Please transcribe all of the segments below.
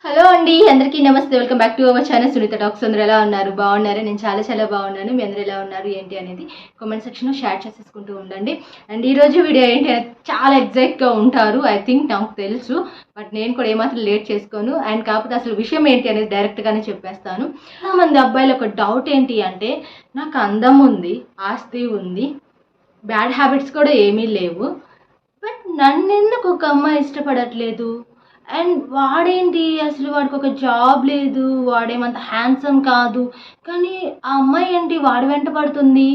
Hello అండి, అందరికీ నమస్తే. Welcome back to our channel Sunitha talks. అందరూ ఎలా ఉన్నారు? బాగున్నారు? నేను చాలా బాగున్నాను. మీ అందరూ ఎలా ఉన్నారు ఏంటి అనేది కామెంట్ సెక్షన్లో షేర్ చేసేసుకుంటూ ఉండండి. అండ్ ఈరోజు వీడియో ఏంటి అనేది చాలా ఎగ్జైట్గా ఉంటారు, ఐ థింక్, నాకు తెలుసు. బట్ నేను కూడా ఏమాత్రం లేట్ చేసుకోను. అండ్ కాకపోతే అసలు విషయం ఏంటి అనేది డైరెక్ట్గానే చెప్పేస్తాను. చాలామంది అబ్బాయిలు ఒక డౌట్ ఏంటి అంటే, నాకు అందం ఉంది, ఆస్తి ఉంది, బ్యాడ్ హ్యాబిట్స్ కూడా ఏమీ లేవు, బట్ నన్నెందుకు ఒక అమ్మాయి ఇష్టపడట్లేదు? అండ్ వాడేంటి అసలు, వాడికి ఒక జాబ్ లేదు, వాడేమంత హ్యాండ్సమ్ కాదు, కానీ ఆ అమ్మాయి ఏంటి వాడి వెంట పడుతుంది?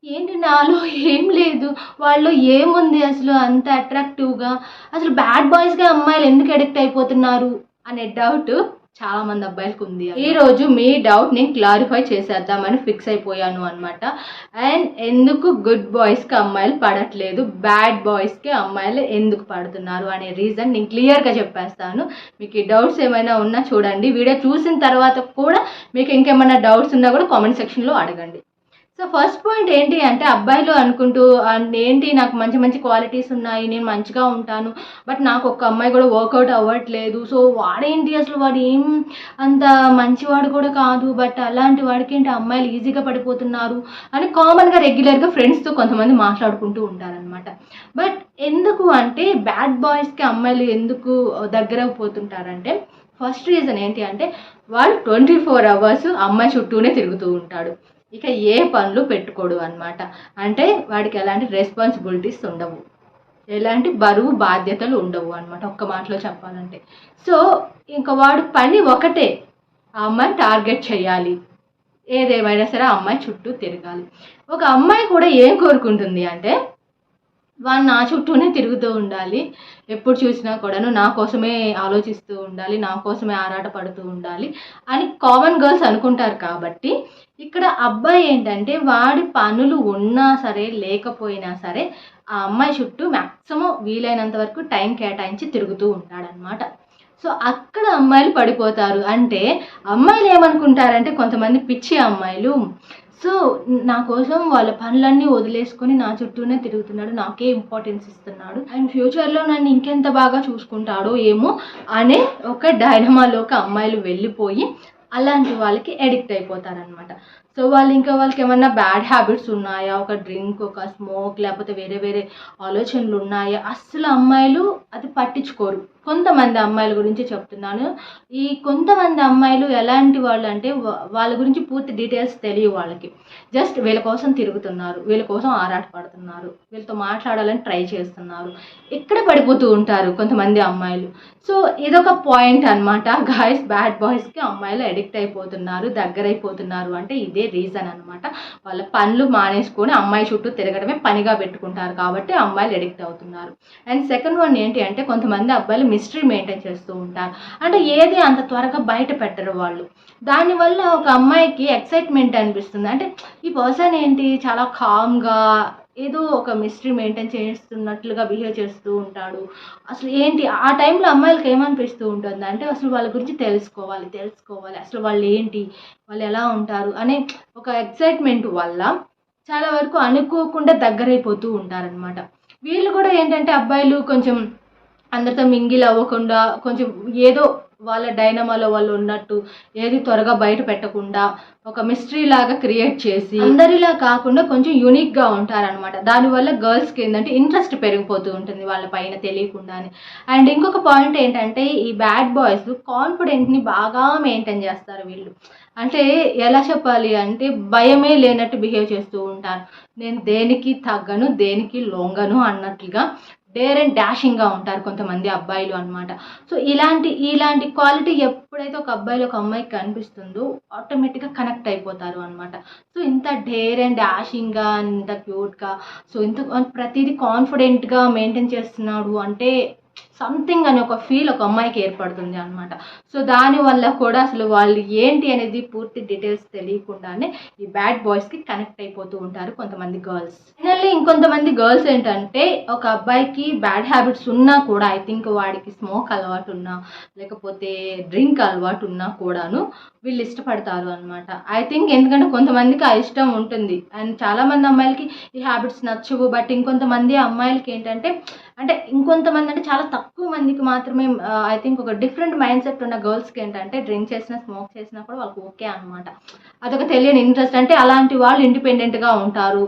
ఏంటి నాలో ఏం లేదు, వాళ్ళు ఏముంది అసలు అంత అట్రాక్టివ్గా? అసలు బ్యాడ్ బాయ్స్గా అమ్మాయిలు ఎందుకు అడిక్ట్ అయిపోతున్నారు అనే డౌట్ చాలా మంది అబ్బాయిలకు ఉంది. ఈ రోజు మీ డౌట్ నేను క్లారిఫై చేసేద్దామని ఫిక్స్ అయిపోయాను అనమాట. అండ్ ఎందుకు గుడ్ బాయ్స్కి అమ్మాయిలు పడట్లేదు, బ్యాడ్ బాయ్స్కి అమ్మాయిలు ఎందుకు పడుతున్నారు అనే రీజన్ నేను క్లియర్గా చెప్పేస్తాను. మీకు ఈ డౌట్స్ ఏమైనా ఉన్నా చూడండి, వీడియో చూసిన తర్వాత కూడా మీకు ఇంకేమైనా డౌట్స్ ఉన్నా కూడా కామెంట్ సెక్షన్లో అడగండి. సో ఫస్ట్ పాయింట్ ఏంటి అంటే, అబ్బాయిలు అనుకుంటూ ఏంటి నాకు మంచి మంచి క్వాలిటీస్ ఉన్నాయి, నేను మంచిగా ఉంటాను, బట్ నాకు ఒక్క అమ్మాయి కూడా వర్కౌట్ అవ్వట్లేదు, సో వాడేంటి అసలు, వాడు ఏం అంత మంచివాడు కూడా కాదు, బట్ అలాంటి వాడికి ఏంటి అమ్మాయిలు ఈజీగా పడిపోతున్నారు అని కామన్గా రెగ్యులర్గా ఫ్రెండ్స్తో కొంతమంది మాట్లాడుకుంటూ ఉంటారనమాట. బట్ ఎందుకు అంటే, బ్యాడ్ బాయ్స్కి అమ్మాయిలు ఎందుకు దగ్గర పోతుంటారంటే, ఫస్ట్ రీజన్ ఏంటి అంటే, వాడు 24 hours అమ్మాయి చుట్టూనే తిరుగుతూ ఉంటాడు, ఇక ఏ పనులు పెట్టుకోడు అనమాట. అంటే వాడికి ఎలాంటి రెస్పాన్సిబిలిటీస్ ఉండవు, ఎలాంటి బరువు బాధ్యతలు ఉండవు అనమాట, ఒక్క మాటలో చెప్పాలంటే. సో ఇంకా వాడు పని ఒకటే, ఆ అమ్మాయిని టార్గెట్ చేయాలి, ఏదేమైనా సరే ఆ అమ్మాయి చుట్టూ తిరగాలి. ఒక అమ్మాయి కూడా ఏం కోరుకుంటుంది అంటే, వాడు నా చుట్టూనే తిరుగుతూ ఉండాలి, ఎప్పుడు చూసినా కూడాను నా కోసమే ఆలోచిస్తూ ఉండాలి, నా కోసమే ఆరాట పడుతూ ఉండాలి అని కామన్ గర్ల్స్ అనుకుంటారు. కాబట్టి ఇక్కడ అబ్బాయి ఏంటంటే, వాడి పనులు ఉన్నా సరే లేకపోయినా సరే ఆ అమ్మాయి చుట్టూ మ్యాక్సిమం వీలైనంత వరకు టైం కేటాయించి తిరుగుతూ ఉంటాడనమాట. సో అక్కడ అమ్మాయిలు పడిపోతారు. అంటే అమ్మాయిలు ఏమనుకుంటారంటే, కొంతమంది పిచ్చి అమ్మాయిలు, సో నా కోసం వాళ్ళ పనులన్నీ వదిలేసుకొని నా చుట్టూనే తిరుగుతున్నాడు, నాకే ఇంపార్టెన్స్ ఇస్తున్నాడు, అండ్ ఫ్యూచర్లో నన్ను ఇంకెంత బాగా చూసుకుంటాడో ఏమో అనే ఒక డైనమాలోకి అమ్మాయిలు వెళ్ళిపోయి అలాంటి వాళ్ళకి అడిక్ట్ అయిపోతారనమాట. సో వాళ్ళకి ఏమన్నా బ్యాడ్ హ్యాబిట్స్ ఉన్నాయా, ఒక డ్రింక్, ఒక స్మోక్, లేకపోతే వేరే వేరే ఆలోచనలు ఉన్నాయా, అస్సలు అమ్మాయిలు అది పట్టించుకోరు. కొంతమంది అమ్మాయిల గురించి చెప్తున్నాను. ఈ కొంతమంది అమ్మాయిలు ఎలాంటి వాళ్ళు అంటే, వాళ్ళ గురించి పూర్తి డీటెయిల్స్ తెలియవు వాళ్ళకి. జస్ట్ వీళ్ళ కోసం తిరుగుతున్నారు, వీళ్ళ కోసం ఆరాట పడుతున్నారు, వీళ్ళతో మాట్లాడాలని ట్రై చేస్తున్నారు, ఇక్కడ పడిపోతూ ఉంటారు కొంతమంది అమ్మాయిలు. సో ఇదొక పాయింట్ అనమాట. గాయస్, బ్యాడ్ బాయ్స్కి అమ్మాయిలు అడిక్ట్ అయిపోతున్నారు, దగ్గర అయిపోతున్నారు అంటే ఇదే రీజన్ అనమాట. వాళ్ళ పనులు మానేసుకొని అమ్మాయి చుట్టూ తిరగడమే పనిగా పెట్టుకుంటారు, కాబట్టి అమ్మాయిలు అడిక్ట్ అవుతున్నారు. అండ్ సెకండ్ వన్ ఏంటి అంటే, కొంతమంది అబ్బాయిలు మిస్టరీ మెయింటైన్ చేస్తూ ఉంటారు. అంటే ఏది అంత త్వరగా బయట పెట్టరు వాళ్ళు. దానివల్ల ఒక అమ్మాయికి ఎక్సైట్మెంట్ అనిపిస్తుంది. అంటే ఈ పర్సన్ ఏంటి చాలా కామ్గా ఏదో ఒక మిస్టరీ మెయింటైన్ చేస్తున్నట్లుగా బిహేవ్ చేస్తూ ఉంటాడు, అసలు ఏంటి ఆ టైంలో అమ్మాయిలకి ఏమనిపిస్తూ ఉంటుంది అంటే, అసలు వాళ్ళ గురించి తెలుసుకోవాలి, అసలు వాళ్ళు ఏంటి, వాళ్ళు ఎలా ఉంటారు అనే ఒక ఎక్సైట్మెంట్ వల్ల చాలా వరకు అనుకోకుండా దగ్గరైపోతూ ఉంటారనమాట. వీళ్ళు కూడా ఏంటంటే, అబ్బాయిలు కొంచెం అందరితో మింగిల్ అవ్వకుండా, కొంచెం ఏదో వాళ్ళ డైనమాలో వాళ్ళు ఉన్నట్టు, ఏది త్వరగా బయట పెట్టకుండా ఒక మిస్టరీ లాగా క్రియేట్ చేసి అందరిలా కాకుండా కొంచెం యూనిక్గా ఉంటారనమాట. దానివల్ల గర్ల్స్కి ఏంటంటే ఇంట్రెస్ట్ పెరిగిపోతూ ఉంటుంది వాళ్ళ పైన తెలియకుండానే. అండ్ ఇంకొక పాయింట్ ఏంటంటే, ఈ బ్యాడ్ బాయ్స్ కాన్ఫిడెంట్ని బాగా మెయింటైన్ చేస్తారు వీళ్ళు. అంటే ఎలా చెప్పాలి అంటే, భయమే లేనట్టు బిహేవ్ చేస్తూ ఉంటారు. నేను దేనికి తగ్గను, దేనికి లొంగను అన్నట్లుగా డేర్ అండ్ డాషింగ్గా ఉంటారు కొంతమంది అబ్బాయిలు అనమాట. సో ఇలాంటి క్వాలిటీ ఎప్పుడైతే ఒక అబ్బాయిలో ఒక అమ్మాయికి కనిపిస్తుందో ఆటోమేటిక్గా కనెక్ట్ అయిపోతారు అనమాట. సో ఇంత డేర్ అండ్ డాషింగ్గా, ఇంత క్యూట్గా, సో ఇంత ప్రతిదీ కాన్ఫిడెంట్గా మెయింటైన్ చేస్తున్నాడు అంటే సంథింగ్ అనే ఒక ఫీల్ ఒక అమ్మాయికి ఏర్పడుతుంది అనమాట. సో దానివల్ల కూడా అసలు వాళ్ళు ఏంటి అనేది పూర్తి డీటెయిల్స్ తెలియకుండానే ఈ బ్యాడ్ బాయ్స్కి కనెక్ట్ అయిపోతూ ఉంటారు కొంతమంది గర్ల్స్. ఫైనల్లీ ఇంకొంతమంది గర్ల్స్ ఏంటంటే, ఒక అబ్బాయికి బ్యాడ్ హ్యాబిట్స్ ఉన్నా కూడా, ఐ థింక్ వాడికి స్మోక్ అలవాటు ఉన్నా, లేకపోతే డ్రింక్ అలవాటు ఉన్నా కూడాను, వీళ్ళు ఇష్టపడతారు అనమాట. ఐ థింక్ ఎందుకంటే కొంతమందికి ఆ ఇష్టం ఉంటుంది అండ్ చాలామంది అమ్మాయిలకి ఈ హ్యాబిట్స్ నచ్చవు. బట్ ఇంకొంతమంది అమ్మాయిలకి ఏంటంటే అంటే ఇంకొంతమంది అంటే చాలా తక్కువ మందికి మాత్రమే ఐ థింక్ ఒక డిఫరెంట్ మైండ్ సెట్ ఉన్న గర్ల్స్కి ఏంటంటే డ్రింక్ చేసినా స్మోక్ చేసినా కూడా వాళ్ళకి ఓకే అనమాట. అదొక తెలియని ఇంట్రెస్ట్. అంటే అలాంటి వాళ్ళు ఇండిపెండెంట్గా ఉంటారు,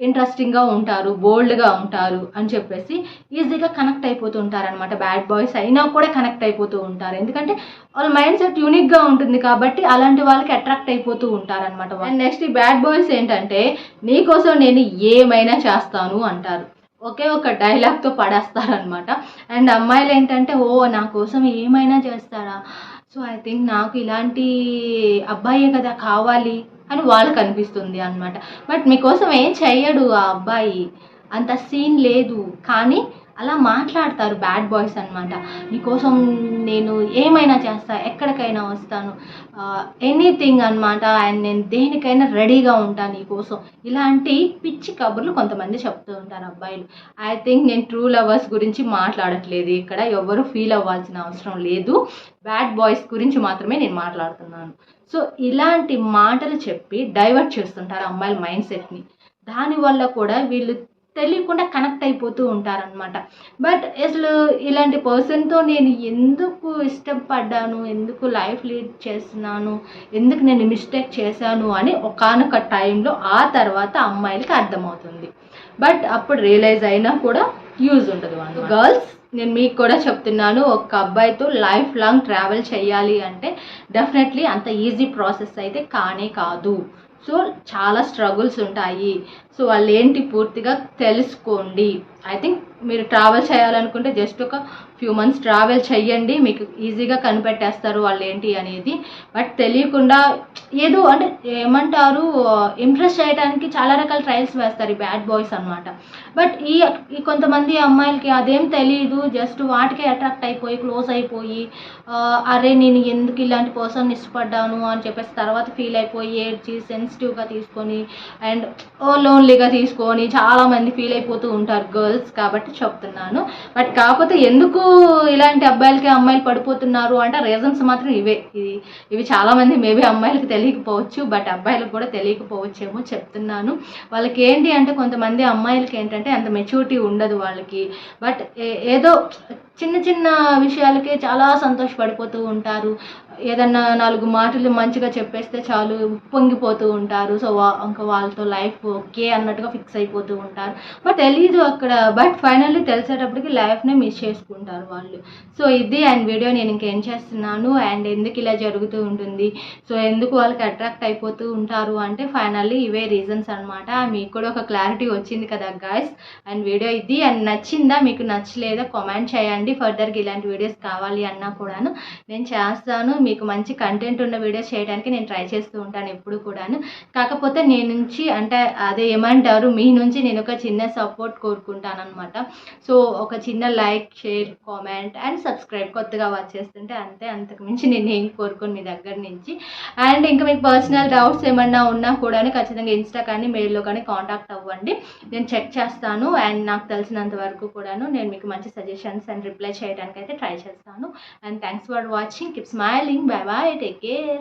ఇంట్రెస్టింగ్గా ఉంటారు, బోల్డ్గా ఉంటారు అని చెప్పేసి ఈజీగా కనెక్ట్ అయిపోతూ ఉంటారనమాట. బ్యాడ్ బాయ్స్ అయినా కూడా కనెక్ట్ అయిపోతూ ఉంటారు. ఎందుకంటే వాళ్ళ మైండ్ సెట్ యూనిక్గా ఉంటుంది కాబట్టి అలాంటి వాళ్ళకి అట్రాక్ట్ అయిపోతూ ఉంటారనమాట. అండ్ నెక్స్ట్ ఈ బ్యాడ్ బాయ్స్ ఏంటంటే నీకోసం నేను ఏమైనా చేస్తాను అంటారు. ఒకే ఒక డైలాగ్తో పడేస్తారనమాట. అండ్ అమ్మాయిలు ఏంటంటే ఓ నా కోసం ఏమైనా చేస్తారా, సో ఐ థింక్ నాకు ఇలాంటి అబ్బాయే కదా కావాలి అని వాళ్ళకి అనిపిస్తుంది అనమాట. బట్ మీకోసం ఏం చెయ్యడు ఆ అబ్బాయి, అంత సీన్ లేదు, కానీ అలా మాట్లాడతారు బ్యాడ్ బాయ్స్ అనమాట. నీకోసం నేను ఏమైనా చేస్తా, ఎక్కడికైనా వస్తాను, ఎనీథింగ్ అనమాట, అండ్ నేను దేనికైనా రెడీగా ఉంటాను నీకోసం. ఇలాంటి పిచ్చి కబుర్లు కొంతమంది చెప్తూ ఉంటారు అబ్బాయిలు. ఐ థింక్ నేను ట్రూ లవర్స్ గురించి మాట్లాడట్లేదు ఇక్కడ, ఎవరు ఫీల్ అవ్వాల్సిన అవసరం లేదు. బ్యాడ్ బాయ్స్ గురించి మాత్రమే నేను మాట్లాడుతున్నాను. సో ఇలాంటి మాటలు చెప్పి డైవర్ట్ చేస్తుంటారు అమ్మాయిల మైండ్ సెట్ని. దానివల్ల కూడా వీళ్ళు తెలియకుండా కనెక్ట్ అయిపోతూ ఉంటారనమాట. బట్ అసలు ఇలాంటి పర్సన్తో నేను ఎందుకు ఇష్టపడ్డాను, ఎందుకు లైఫ్ లీడ్ చేస్తున్నాను, ఎందుకు నేను మిస్టేక్ చేశాను అని ఒకానొక టైంలో ఆ తర్వాత అమ్మాయిలకి అర్థమవుతుంది. బట్ అప్పుడు రియలైజ్ అయినా కూడా యూజ్ ఉండదు అన్నమాట. గర్ల్స్ నేను మీకు కూడా చెప్తున్నాను, ఒక అబ్బాయితో లైఫ్ లాంగ్ ట్రావెల్ చేయాలి అంటే డెఫినెట్లీ అంత ఈజీ ప్రాసెస్ అయితే కానే కాదు. సో చాలా స్ట్రగుల్స్ ఉంటాయి. సో వాళ్ళు ఏంటి పూర్తిగా తెలుసుకోండి. ఐ థింక్ మీరు ట్రావెల్ చేయాలనుకుంటే జస్ట్ ఒక ఫ్యూ మంత్స్ ట్రావెల్ చెయ్యండి, మీకు ఈజీగా కనిపెట్టేస్తారు వాళ్ళు ఏంటి అనేది. బట్ తెలియకుండా ఏదో అంటే ఏమంటారు ఇంప్రెస్ చేయడానికి చాలా రకాల ట్రయల్స్ వేస్తారు ఈ బ్యాడ్ బాయ్స్ అనమాట. బట్ ఈ కొంతమంది అమ్మాయిలకి అదేం తెలియదు, జస్ట్ వాటికే అట్రాక్ట్ అయిపోయి క్లోజ్ అయిపోయి అరే నేను ఎందుకు ఇలాంటి పర్సన్ ఇష్టపడ్డాను అని చెప్పేసి తర్వాత ఫీల్ అయిపోయి ఏడ్చి సెన్సిటివ్గా తీసుకొని అండ్ లోన్లీగా తీసుకొని చాలామంది ఫీల్ అయిపోతూ ఉంటారు గర్ల్స్ కాబట్టి చెప్తున్నాను. బట్ కాకపోతే ఎందుకు ఇలాంటి అబ్బాయిలకి అమ్మాయిలు పడిపోతున్నారు అంటే రీజన్స్ మాత్రం ఇవి చాలామంది మేబీ అమ్మాయిలకు తెలియకపోవచ్చు, బట్ అబ్బాయిలకు కూడా తెలియకపోవచ్చేమో చెప్తున్నాను. వాళ్ళకి ఏంటి అంటే కొంతమంది అమ్మాయిలకి ఏంటంటే అంత మెచ్యూరిటీ ఉండదు వాళ్ళకి. బట్ ఏదో చిన్న చిన్న విషయాలకే చాలా సంతోషపడిపోతూ ఉంటారు. ఏదన్నా 4 మాటలు మంచిగా చెప్పేస్తే చాలు పొంగిపోతూ ఉంటారు. సో ఇంకా వాళ్ళతో లైఫ్ ఓకే అన్నట్టుగా ఫిక్స్ అయిపోతూ ఉంటారు. బట్ తెలీదు అక్కడ, బట్ ఫైనల్లీ తెలిసేటప్పటికి లైఫ్ని మిస్ చేసుకుంటారు వాళ్ళు. సో ఇది అండ్ వీడియో నేను ఇంకేం చేస్తున్నాను అండ్ ఎందుకు ఇలా జరుగుతూ ఉంటుంది, సో ఎందుకు వాళ్ళకి అట్రాక్ట్ అయిపోతూ ఉంటారు అంటే ఫైనల్లీ ఇవే రీజన్స్ అనమాట. మీకు కూడా ఒక క్లారిటీ వచ్చింది కదా గైస్. అండ్ వీడియో ఇది అండ్ నచ్చిందా, మీకు నచ్చలేదా కామెంట్ చేయండి. ఫర్దర్గా ఇలాంటి వీడియోస్ కావాలి అన్నా కూడాను నేను చేస్తాను. మీకు మంచి కంటెంట్ ఉన్న వీడియోస్ చేయడానికి నేను ట్రై చేస్తూ ఉంటాను ఎప్పుడు కూడాను. కాకపోతే నేను నుంచి అంటే అదే ఏమంటారు మీ నుంచి నేను ఒక చిన్న సపోర్ట్ కోరుకుంటాను అనమాట. సో ఒక చిన్న like, share, comment and subscribe కొత్తగా వాచ్ చేస్తుంటే అంతే, అంతకు మించి నేను ఏం కోరుకోను మీ దగ్గర నుంచి. అండ్ ఇంకా మీకు పర్సనల్ డౌట్స్ ఏమన్నా ఉన్నా కూడా ఖచ్చితంగా ఇన్స్టా కానీ మెయిల్లో కానీ కాంటాక్ట్ అవ్వండి, నేను చెక్ చేస్తాను. అండ్ నాకు తెలిసినంత వరకు కూడాను నేను మీకు మంచి సజెషన్స్ అండ్ రిప్లై చేయడానికి అయితే ట్రై చేస్తాను. And thanks for watching, keep smiling, bye bye, take care.